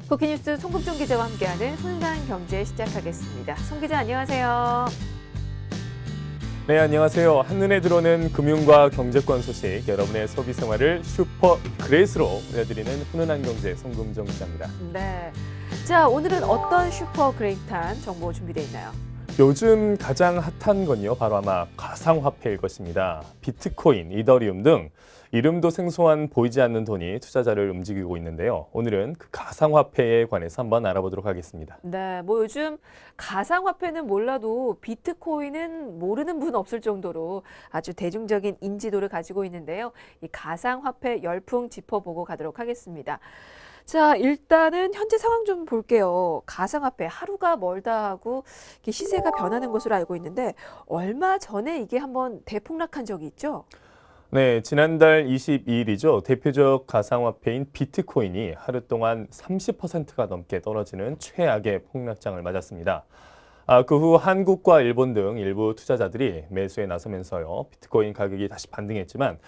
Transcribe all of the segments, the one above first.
포키뉴스 송금종 기자와 함께하는 훈훈한 경제 시작하겠습니다. 송 기자 안녕하세요. 네, 안녕하세요. 한눈에 들어오는 금융과 경제권 소식, 여러분의 소비 생활을 슈퍼 그레이스로 알려드리는 훈훈한 경제 송금종 기자입니다. 네. 자, 오늘은 어떤 슈퍼 그레이트한 정보 준비되어 있나요? 요즘 가장 핫한 건요, 바로 아마 가상화폐일 것입니다. 비트코인, 이더리움 등 이름도 생소한 보이지 않는 돈이 투자자를 움직이고 있는데요. 오늘은 그 가상화폐에 관해서 한번 알아보도록 하겠습니다. 네, 뭐 요즘 가상화폐는 몰라도 비트코인은 모르는 분 없을 정도로 아주 대중적인 인지도를 가지고 있는데요. 이 가상화폐 열풍 짚어보고 가도록 하겠습니다. 자, 일단은 현재 상황 좀 볼게요. 가상화폐 하루가 멀다 하고 이렇게 시세가 변하는 것으로 알고 있는데 얼마 전에 이게 한번 대폭락한 적이 있죠? 네, 지난달 22일이죠. 대표적 가상화폐인 비트코인이 하루 동안 30%가 넘게 떨어지는 최악의 폭락장을 맞았습니다. 그 후 한국과 일본 등 일부 투자자들이 매수에 나서면서요. 비트코인 가격이 다시 반등했지만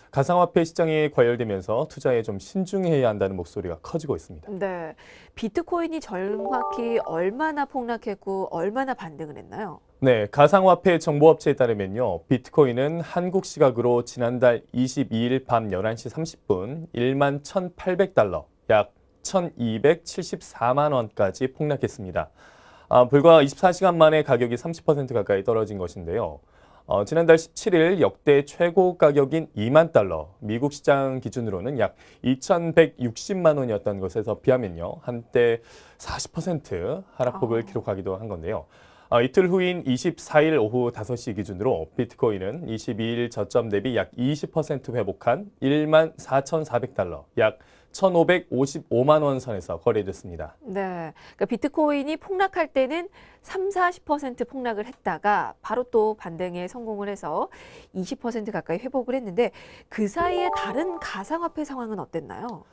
가상화폐 시장이 과열되면서 투자에 좀 신중해야 한다는 목소리가 커지고 있습니다. 네. 비트코인이 정확히 얼마나 폭락했고 얼마나 반등을 했나요? 네, 가상화폐 정보업체에 따르면요. 비트코인은 한국 시각으로 지난달 22일 밤 11시 30분 1만 1,800달러, 약 1,274만 원까지 폭락했습니다. 불과 24시간 만에 가격이 30% 가까이 떨어진 것인데요. 지난달 17일 역대 최고 가격인 2만 달러, 미국 시장 기준으로는 약 2,160만 원이었던 것에서 비하면요. 한때 40% 하락폭을 기록하기도 한 건데요. 이틀 후인 24일 오후 5시 기준으로 비트코인은 22일 저점 대비 약 20% 회복한 1만 4,400달러, 약 1,555만 원 선에서 거래됐습니다. 네. 그러니까 비트코인이 폭락할 때는 3, 40% 폭락을 했다가 바로 또 반등에 성공을 해서 20% 가까이 회복을 했는데 그 사이에 다른 가상화폐 상황은 어땠나요?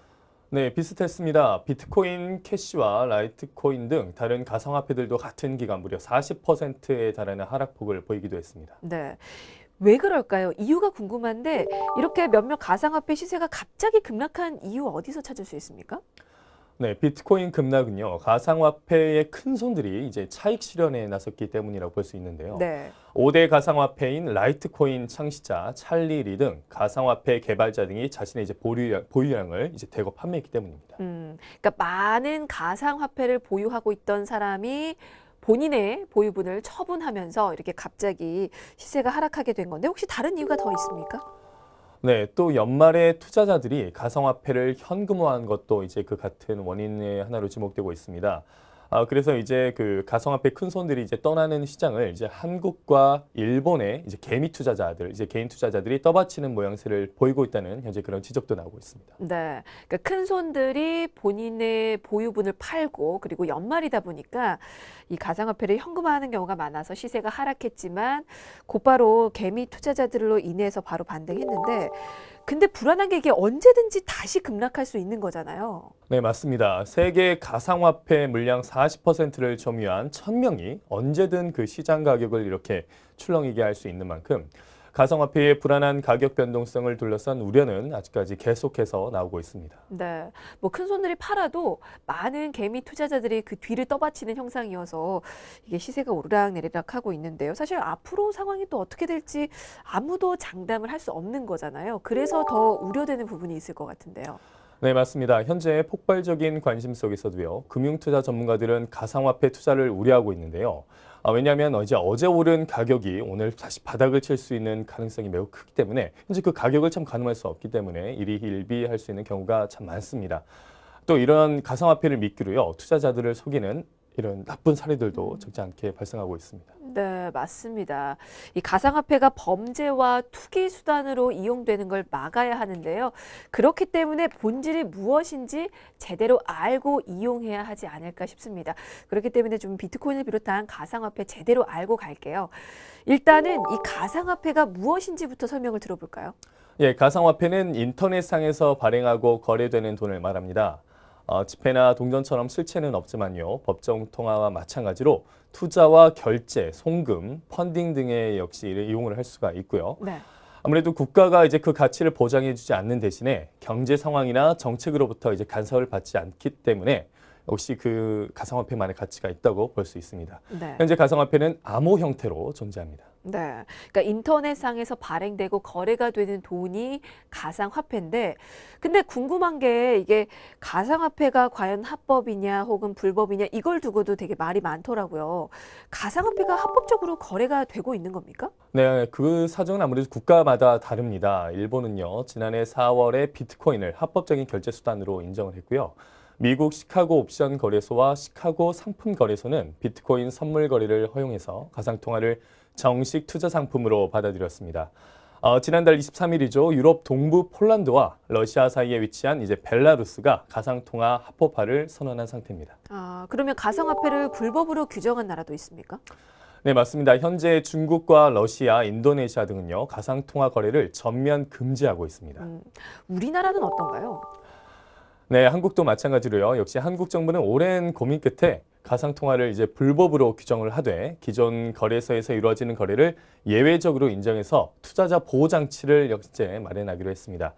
네, 비슷했습니다. 비트코인, 캐시와 라이트코인 등 다른 가상화폐들도 같은 기간 무려 40%에 달하는 하락폭을 보이기도 했습니다. 네. 왜 그럴까요? 이유가 궁금한데 이렇게 몇몇 가상화폐 시세가 갑자기 급락한 이유 어디서 찾을 수 있습니까? 네, 비트코인 급락은요, 가상화폐의 큰 손들이 이제 차익 실현에 나섰기 때문이라고 볼 수 있는데요. 네. 5대 가상화폐인 라이트코인 창시자 찰리 리 등 가상화폐 개발자 등이 자신의 이제 보유량을 이제 대거 판매했기 때문입니다. 그러니까 많은 가상화폐를 보유하고 있던 사람이 본인의 보유분을 처분하면서 이렇게 갑자기 시세가 하락하게 된 건데 혹시 다른 이유가 더 있습니까? 네, 또 연말에 투자자들이 가상화폐를 현금화한 것도 이제 그 같은 원인의 하나로 지목되고 있습니다. 그래서 이제 그 가상화폐 큰 손들이 이제 떠나는 시장을 이제 한국과 일본의 이제 개미 투자자들, 이제 개인 투자자들이 떠받치는 모양새를 보이고 있다는 현재 그런 지적도 나오고 있습니다. 네. 그러니까 큰 손들이 본인의 보유분을 팔고 그리고 연말이다 보니까 이 가상화폐를 현금화하는 경우가 많아서 시세가 하락했지만 곧바로 개미 투자자들로 인해서 바로 반등했는데 근데 불안한 게 이게 언제든지 다시 급락할 수 있는 거잖아요. 네, 맞습니다. 세계 가상화폐 물량 40%를 점유한 1,000명이 언제든 그 시장 가격을 이렇게 출렁이게 할 수 있는 만큼 가상화폐의 불안한 가격 변동성을 둘러싼 우려는 아직까지 계속해서 나오고 있습니다. 네. 뭐 큰 손들이 팔아도 많은 개미 투자자들이 그 뒤를 떠받치는 형상이어서 이게 시세가 오르락내리락 하고 있는데요. 사실 앞으로 상황이 또 어떻게 될지 아무도 장담을 할 수 없는 거잖아요. 그래서 더 우려되는 부분이 있을 것 같은데요. 네, 맞습니다. 현재 폭발적인 관심 속에서도요, 금융투자 전문가들은 가상화폐 투자를 우려하고 있는데요. 왜냐하면 어제 오른 가격이 오늘 다시 바닥을 칠 수 있는 가능성이 매우 크기 때문에 현재 그 가격을 참 가늠할 수 없기 때문에 일희일비할 수 있는 경우가 참 많습니다. 또 이런 가상화폐를 미끼로요, 투자자들을 속이는 이런 나쁜 사례들도 적지 않게 발생하고 있습니다. 네, 맞습니다. 이 가상화폐가 범죄와 투기 수단으로 이용되는 걸 막아야 하는데요. 그렇기 때문에 본질이 무엇인지 제대로 알고 이용해야 하지 않을까 싶습니다. 그렇기 때문에 좀 비트코인을 비롯한 가상화폐 제대로 알고 갈게요. 일단은 이 가상화폐가 무엇인지부터 설명을 들어볼까요? 예, 가상화폐는 인터넷상에서 발행하고 거래되는 돈을 말합니다. 지폐나 동전처럼 실체는 없지만요. 법정 통화와 마찬가지로 투자와 결제, 송금, 펀딩 등의 역시 이용을 할 수가 있고요. 네. 아무래도 국가가 이제 그 가치를 보장해주지 않는 대신에 경제 상황이나 정책으로부터 이제 간섭을 받지 않기 때문에 역시 그 가상화폐만의 가치가 있다고 볼 수 있습니다. 네. 현재 가상화폐는 암호 형태로 존재합니다. 네. 그러니까 인터넷상에서 발행되고 거래가 되는 돈이 가상화폐인데, 근데 궁금한 게 이게 가상화폐가 과연 합법이냐 혹은 불법이냐 이걸 두고도 되게 말이 많더라고요. 가상화폐가 합법적으로 거래가 되고 있는 겁니까? 네, 그 사정은 아무래도 국가마다 다릅니다. 일본은요, 지난해 4월에 비트코인을 합법적인 결제 수단으로 인정을 했고요. 미국 시카고 옵션 거래소와 시카고 상품 거래소는 비트코인 선물 거래를 허용해서 가상통화를 정식 투자 상품으로 받아들였습니다. 지난달 23일이죠. 유럽 동부 폴란드와 러시아 사이에 위치한 이제 벨라루스가 가상통화 합법화를 선언한 상태입니다. 아, 그러면 가상화폐를 불법으로 규정한 나라도 있습니까? 네, 맞습니다. 현재 중국과 러시아, 인도네시아 등은요, 가상통화 거래를 전면 금지하고 있습니다. 우리나라는 어떤가요? 네, 한국도 마찬가지로요. 역시 한국 정부는 오랜 고민 끝에 가상통화를 이제 불법으로 규정을 하되 기존 거래소에서 이루어지는 거래를 예외적으로 인정해서 투자자 보호 장치를 역시 마련하기로 했습니다.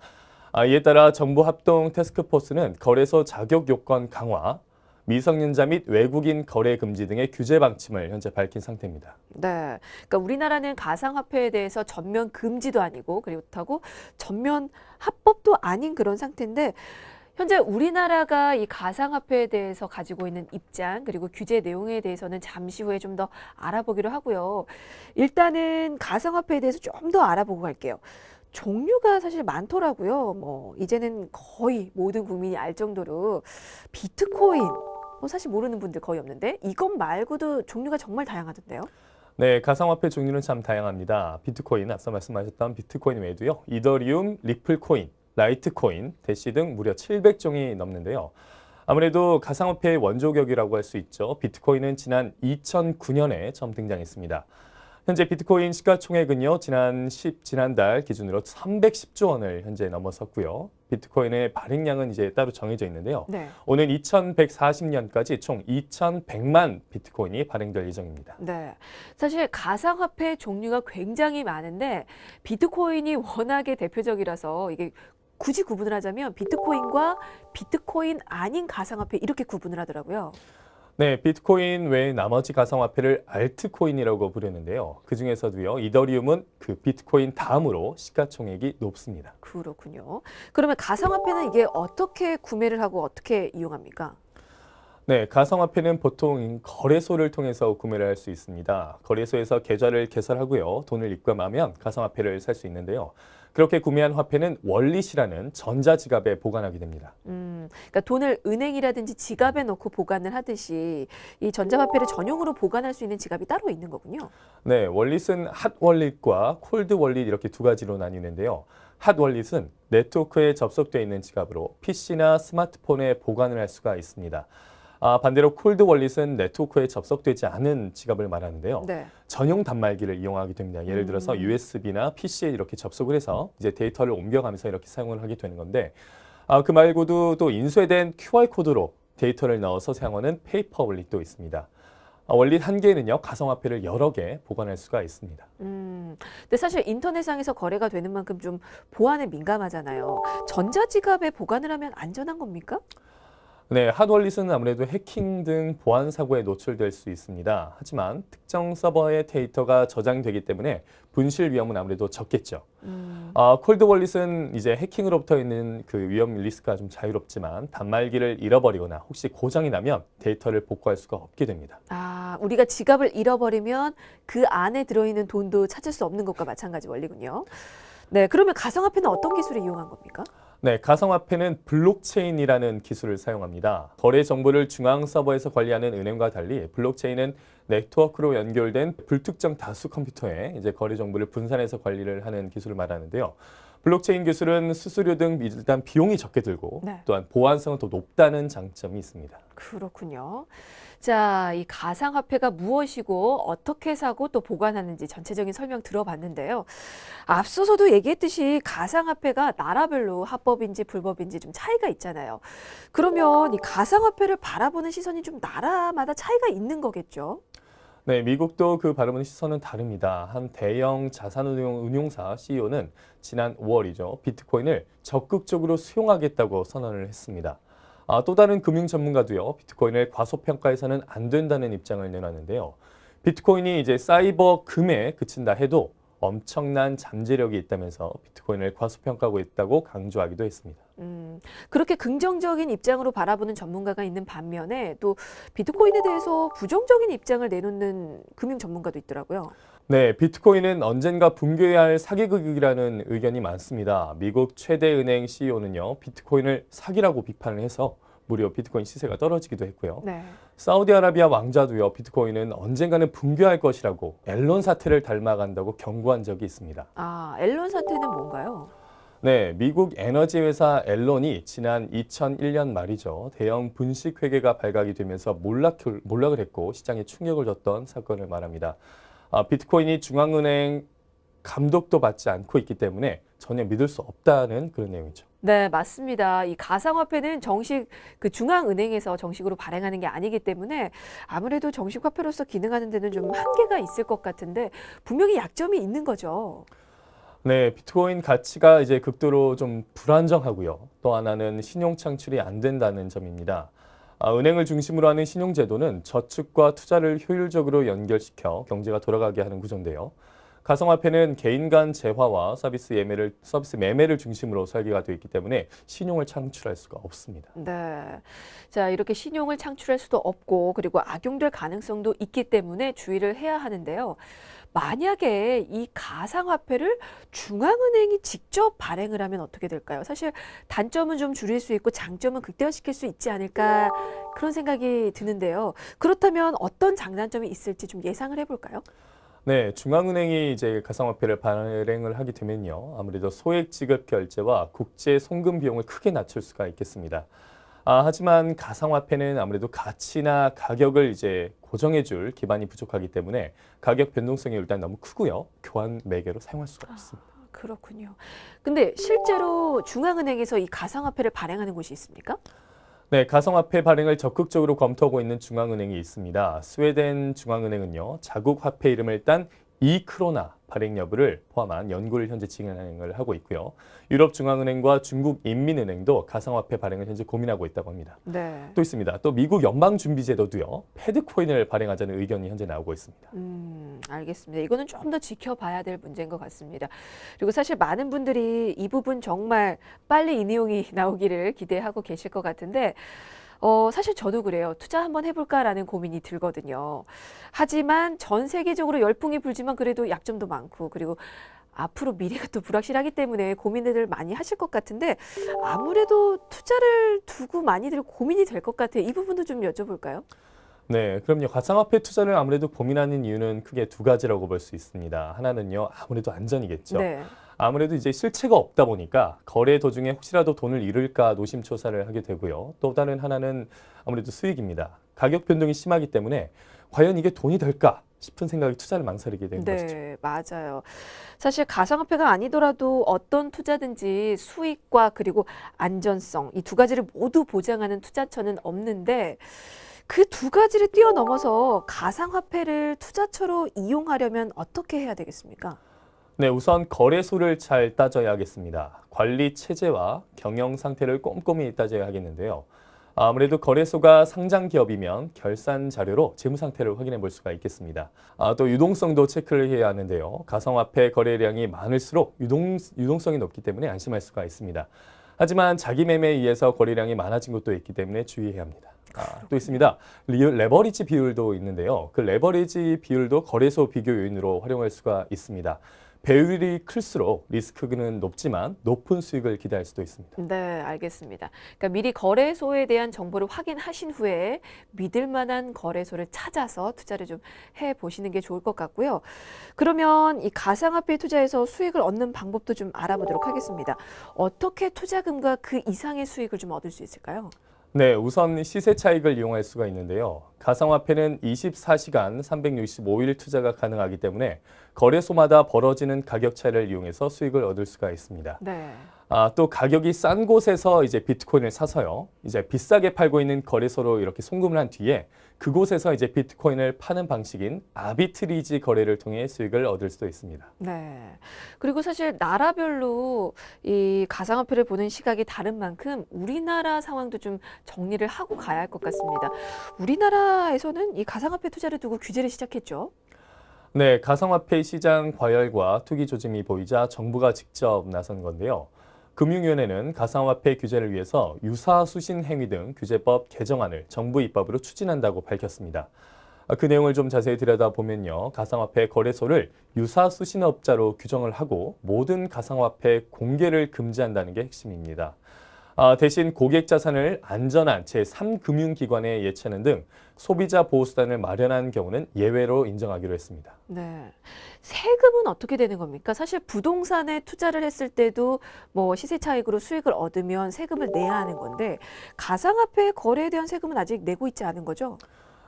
이에 따라 정부 합동 태스크포스는 거래소 자격 요건 강화, 미성년자 및 외국인 거래 금지 등의 규제 방침을 현재 밝힌 상태입니다. 네. 그러니까 우리나라는 가상화폐에 대해서 전면 금지도 아니고 그렇다고 전면 합법도 아닌 그런 상태인데 현재 우리나라가 이 가상화폐에 대해서 가지고 있는 입장 그리고 규제 내용에 대해서는 잠시 후에 좀 더 알아보기로 하고요. 일단은 가상화폐에 대해서 좀 더 알아보고 갈게요. 종류가 사실 많더라고요. 뭐 이제는 거의 모든 국민이 알 정도로 비트코인 사실 모르는 분들 거의 없는데 이것 말고도 종류가 정말 다양하던데요. 네, 가상화폐 종류는 참 다양합니다. 비트코인, 앞서 말씀하셨던 비트코인 외에도요, 이더리움, 리플코인, 라이트코인, 대시 등 무려 700종이 넘는데요. 아무래도 가상화폐의 원조격이라고 할 수 있죠. 비트코인은 지난 2009년에 처음 등장했습니다. 현재 비트코인 시가총액은요, 지난달 기준으로 310조 원을 현재 넘어섰고요. 비트코인의 발행량은 이제 따로 정해져 있는데요. 네. 오는 2140년까지 총 2100만 비트코인이 발행될 예정입니다. 네. 사실 가상화폐 종류가 굉장히 많은데 비트코인이 워낙에 대표적이라서 이게 굳이 구분을 하자면 비트코인과 비트코인 아닌 가상화폐 이렇게 구분을 하더라고요. 네, 비트코인 외에 나머지 가상화폐를 알트코인이라고 부르는데요. 그중에서도요, 이더리움은 그 비트코인 다음으로 시가총액이 높습니다. 그렇군요. 그러면 가상화폐는 이게 어떻게 구매를 하고 어떻게 이용합니까? 네, 가상화폐는 보통 거래소를 통해서 구매를 할 수 있습니다. 거래소에서 계좌를 개설하고요, 돈을 입금하면 가상화폐를 살 수 있는데요. 그렇게 구매한 화폐는 월릿이라는 전자지갑에 보관하게 됩니다. 그러니까 돈을 은행이라든지 지갑에 넣고 보관을 하듯이 이 전자화폐를 전용으로 보관할 수 있는 지갑이 따로 있는 거군요. 네, 월릿은 핫월릿과 콜드월릿 이렇게 두 가지로 나뉘는데요. 핫월릿은 네트워크에 접속되어 있는 지갑으로 PC나 스마트폰에 보관을 할 수가 있습니다. 반대로 콜드월릿은 네트워크에 접속되지 않은 지갑을 말하는데요. 네. 전용 단말기를 이용하게 됩니다. 예를 들어서 USB나 PC에 이렇게 접속을 해서 이제 데이터를 옮겨가면서 이렇게 사용을 하게 되는 건데 그 말고도 또 인쇄된 QR코드로 데이터를 넣어서 사용하는 페이퍼 월릿도 있습니다. 월릿 한 개는요, 가상화폐를 여러 개 보관할 수가 있습니다. 근데 사실 인터넷상에서 거래가 되는 만큼 좀 보안에 민감하잖아요. 전자지갑에 보관을 하면 안전한 겁니까? 네, 핫월릿은 아무래도 해킹 등 보안 사고에 노출될 수 있습니다. 하지만 특정 서버의 데이터가 저장되기 때문에 분실 위험은 아무래도 적겠죠. 콜드월릿은 이제 해킹으로부터 있는 그 위험 리스크가 좀 자유롭지만 단말기를 잃어버리거나 혹시 고장이 나면 데이터를 복구할 수가 없게 됩니다. 우리가 지갑을 잃어버리면 그 안에 들어있는 돈도 찾을 수 없는 것과 마찬가지 원리군요. 네, 그러면 가상화폐는 어떤 기술을 이용한 겁니까? 네, 가상화폐는 블록체인이라는 기술을 사용합니다. 거래 정보를 중앙 서버에서 관리하는 은행과 달리 블록체인은 네트워크로 연결된 불특정 다수 컴퓨터에 이제 거래 정보를 분산해서 관리를 하는 기술을 말하는데요. 블록체인 기술은 수수료 등 일단 비용이 적게 들고 네. 또한 보안성은 더 높다는 장점이 있습니다. 그렇군요. 자, 이 가상화폐가 무엇이고 어떻게 사고 또 보관하는지 전체적인 설명 들어봤는데요. 앞서서도 얘기했듯이 가상화폐가 나라별로 합법인지 불법인지 좀 차이가 있잖아요. 그러면 이 가상화폐를 바라보는 시선이 좀 나라마다 차이가 있는 거겠죠? 네, 미국도 그 바라보는 시선은 다릅니다. 한 대형 자산운용사 CEO는 지난 5월이죠. 비트코인을 적극적으로 수용하겠다고 선언을 했습니다. 또 다른 금융 전문가도요, 비트코인을 과소평가해서는 안 된다는 입장을 내놨는데요. 비트코인이 이제 사이버 금에 그친다 해도 엄청난 잠재력이 있다면서 비트코인을 과소평가하고 있다고 강조하기도 했습니다. 그렇게 긍정적인 입장으로 바라보는 전문가가 있는 반면에 또 비트코인에 대해서 부정적인 입장을 내놓는 금융 전문가도 있더라고요. 네, 비트코인은 언젠가 붕괴해야 할 사기극이라는 의견이 많습니다. 미국 최대 은행 CEO는요, 비트코인을 사기라고 비판을 해서 무려 비트코인 시세가 떨어지기도 했고요. 네. 사우디아라비아 왕자도요, 비트코인은 언젠가는 붕괴할 것이라고 앨런 사태를 닮아간다고 경고한 적이 있습니다. 앨런 사태는 뭔가요? 네, 미국 에너지 회사 앨런이 지난 2001년 말이죠. 대형 분식 회계가 발각이 되면서 몰락을 했고 시장에 충격을 줬던 사건을 말합니다. 비트코인이 중앙은행 감독도 받지 않고 있기 때문에 전혀 믿을 수 없다는 그런 내용이죠. 네, 맞습니다. 이 가상화폐는 정식 중앙은행에서 정식으로 발행하는 게 아니기 때문에 아무래도 정식 화폐로서 기능하는 데는 좀 한계가 있을 것 같은데 분명히 약점이 있는 거죠. 네, 비트코인 가치가 이제 극도로 좀 불안정하고요. 또 하나는 신용 창출이 안 된다는 점입니다. 은행을 중심으로 하는 신용제도는 저축과 투자를 효율적으로 연결시켜 경제가 돌아가게 하는 구조인데요. 가상화폐는 개인 간 재화와 서비스 매매를 중심으로 설계가 되어 있기 때문에 신용을 창출할 수가 없습니다. 네. 자, 이렇게 신용을 창출할 수도 없고 그리고 악용될 가능성도 있기 때문에 주의를 해야 하는데요. 만약에 이 가상화폐를 중앙은행이 직접 발행을 하면 어떻게 될까요? 사실 단점은 좀 줄일 수 있고 장점은 극대화시킬 수 있지 않을까 그런 생각이 드는데요. 그렇다면 어떤 장단점이 있을지 좀 예상을 해볼까요? 네, 중앙은행이 이제 가상화폐를 발행을 하게 되면요. 아무래도 소액 지급 결제와 국제 송금 비용을 크게 낮출 수가 있겠습니다. 하지만 가상화폐는 아무래도 가치나 가격을 이제 고정해줄 기반이 부족하기 때문에 가격 변동성이 일단 너무 크고요. 교환 매개로 사용할 수가 없습니다. 그렇군요. 근데 실제로 중앙은행에서 이 가상화폐를 발행하는 곳이 있습니까? 네, 가상화폐 발행을 적극적으로 검토하고 있는 중앙은행이 있습니다. 스웨덴 중앙은행은요, 자국 화폐 이름을 딴 이크로나 발행 여부를 포함한 연구를 현재 진행을 하고 있고요. 유럽 중앙은행과 중국 인민은행도 가상화폐 발행을 현재 고민하고 있다고 합니다. 네. 또 있습니다. 또 미국 연방준비제도도요, 패드코인을 발행하자는 의견이 현재 나오고 있습니다. 알겠습니다. 이거는 좀 더 지켜봐야 될 문제인 것 같습니다. 그리고 사실 많은 분들이 이 부분 정말 빨리 이 내용이 나오기를 기대하고 계실 것 같은데 사실 저도 그래요. 투자 한번 해볼까라는 고민이 들거든요. 하지만 전 세계적으로 열풍이 불지만 그래도 약점도 많고 그리고 앞으로 미래가 또 불확실하기 때문에 고민들 많이 하실 것 같은데 아무래도 투자를 두고 많이들 고민이 될 것 같아요. 이 부분도 좀 여쭤볼까요? 네, 그럼요. 가상화폐 투자를 아무래도 고민하는 이유는 크게 두 가지라고 볼 수 있습니다. 하나는요, 아무래도 안전이겠죠. 네. 아무래도 이제 실체가 없다 보니까 거래 도중에 혹시라도 돈을 잃을까 노심초사를 하게 되고요. 또 다른 하나는 아무래도 수익입니다. 가격 변동이 심하기 때문에 과연 이게 돈이 될까 싶은 생각이 투자를 망설이게 되는 것이죠. 네, 맞아요. 사실 가상화폐가 아니더라도 어떤 투자든지 수익과 그리고 안전성 이 두 가지를 모두 보장하는 투자처는 없는데 그 두 가지를 뛰어넘어서 가상화폐를 투자처로 이용하려면 어떻게 해야 되겠습니까? 네, 우선 거래소를 잘 따져야겠습니다. 관리 체제와 경영 상태를 꼼꼼히 따져야 하겠는데요. 아무래도 거래소가 상장 기업이면 결산 자료로 재무 상태를 확인해 볼 수가 있겠습니다. 또 유동성도 체크를 해야 하는데요. 가상화폐 거래량이 많을수록 유동성이 높기 때문에 안심할 수가 있습니다. 하지만 자기 매매에 의해서 거래량이 많아진 것도 있기 때문에 주의해야 합니다. 또 있습니다. 레버리지 비율도 있는데요. 그 레버리지 비율도 거래소 비교 요인으로 활용할 수가 있습니다. 배율이 클수록 리스크는 높지만 높은 수익을 기대할 수도 있습니다. 네, 알겠습니다. 그러니까 미리 거래소에 대한 정보를 확인하신 후에 믿을 만한 거래소를 찾아서 투자를 좀 해보시는 게 좋을 것 같고요. 그러면 이 가상화폐 투자에서 수익을 얻는 방법도 좀 알아보도록 하겠습니다. 어떻게 투자금과 그 이상의 수익을 좀 얻을 수 있을까요? 네, 우선 시세 차익을 이용할 수가 있는데요. 가상화폐는 24시간 365일 투자가 가능하기 때문에 거래소마다 벌어지는 가격 차이를 이용해서 수익을 얻을 수가 있습니다. 네. 또 가격이 싼 곳에서 이제 비트코인을 사서요. 이제 비싸게 팔고 있는 거래소로 이렇게 송금을 한 뒤에 그곳에서 이제 비트코인을 파는 방식인 아비트리지 거래를 통해 수익을 얻을 수도 있습니다. 네. 그리고 사실 나라별로 이 가상화폐를 보는 시각이 다른 만큼 우리나라 상황도 좀 정리를 하고 가야 할 것 같습니다. 우리나라에서는 이 가상화폐 투자를 두고 규제를 시작했죠. 네, 가상화폐 시장 과열과 투기 조짐이 보이자 정부가 직접 나선 건데요. 금융위원회는 가상화폐 규제를 위해서 유사수신 행위 등 규제법 개정안을 정부 입법으로 추진한다고 밝혔습니다. 그 내용을 좀 자세히 들여다보면요. 가상화폐 거래소를 유사수신업자로 규정을 하고 모든 가상화폐 공개를 금지한다는 게 핵심입니다. 대신 고객 자산을 안전한 제3금융기관에 예치하는 등 소비자 보호수단을 마련한 경우는 예외로 인정하기로 했습니다. 네. 세금은 어떻게 되는 겁니까? 사실 부동산에 투자를 했을 때도 뭐 시세 차익으로 수익을 얻으면 세금을 내야 하는 건데 가상화폐 거래에 대한 세금은 아직 내고 있지 않은 거죠?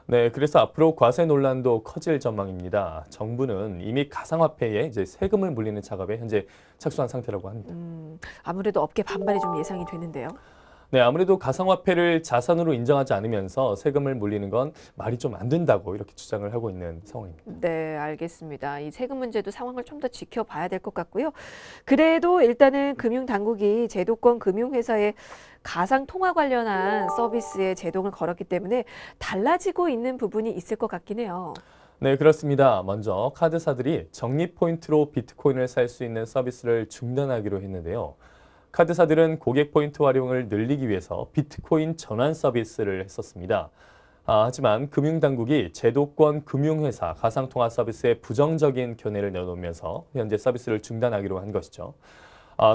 네, 그래서 앞으로 과세 논란도 커질 전망입니다. 정부는 이미 가상화폐에 이제 세금을 물리는 작업에 현재 착수한 상태라고 합니다. 아무래도 업계 반발이 좀 예상이 되는데요. 네, 아무래도 가상화폐를 자산으로 인정하지 않으면서 세금을 물리는 건 말이 좀 안 된다고 이렇게 주장을 하고 있는 상황입니다. 네, 알겠습니다. 이 세금 문제도 상황을 좀 더 지켜봐야 될 것 같고요. 그래도 일단은 금융당국이 제도권 금융회사의 가상 통화 관련한 서비스에 제동을 걸었기 때문에 달라지고 있는 부분이 있을 것 같긴 해요. 네, 그렇습니다. 먼저 카드사들이 적립 포인트로 비트코인을 살 수 있는 서비스를 중단하기로 했는데요. 카드사들은 고객 포인트 활용을 늘리기 위해서 비트코인 전환 서비스를 했었습니다. 하지만 금융당국이 제도권 금융회사 가상통화 서비스에 부정적인 견해를 내놓으면서 현재 서비스를 중단하기로 한 것이죠.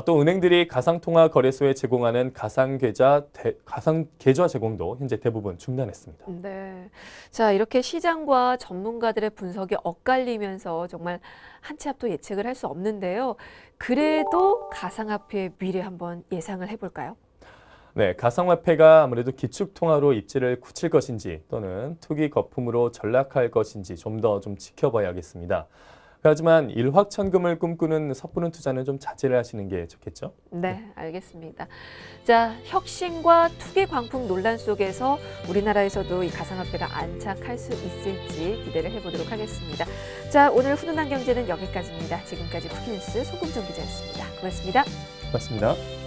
또 은행들이 가상통화 거래소에 제공하는 가상계좌 제공도 현재 대부분 중단했습니다. 네. 자, 이렇게 시장과 전문가들의 분석이 엇갈리면서 정말 한 치 앞도 예측을 할 수 없는데요. 그래도 가상화폐의 미래 한번 예상을 해볼까요? 네, 가상화폐가 아무래도 기축통화로 입지를 굳힐 것인지 또는 투기 거품으로 전락할 것인지 좀 더 지켜봐야겠습니다. 하지만 일확천금을 꿈꾸는 섣부른 투자는 좀 자제를 하시는 게 좋겠죠? 네, 알겠습니다. 자, 혁신과 투기 광풍 논란 속에서 우리나라에서도 이 가상화폐가 안착할 수 있을지 기대를 해보도록 하겠습니다. 자, 오늘 훈훈한 경제는 여기까지입니다. 지금까지 쿠키뉴스 송금정 기자였습니다. 고맙습니다. 맞습니다.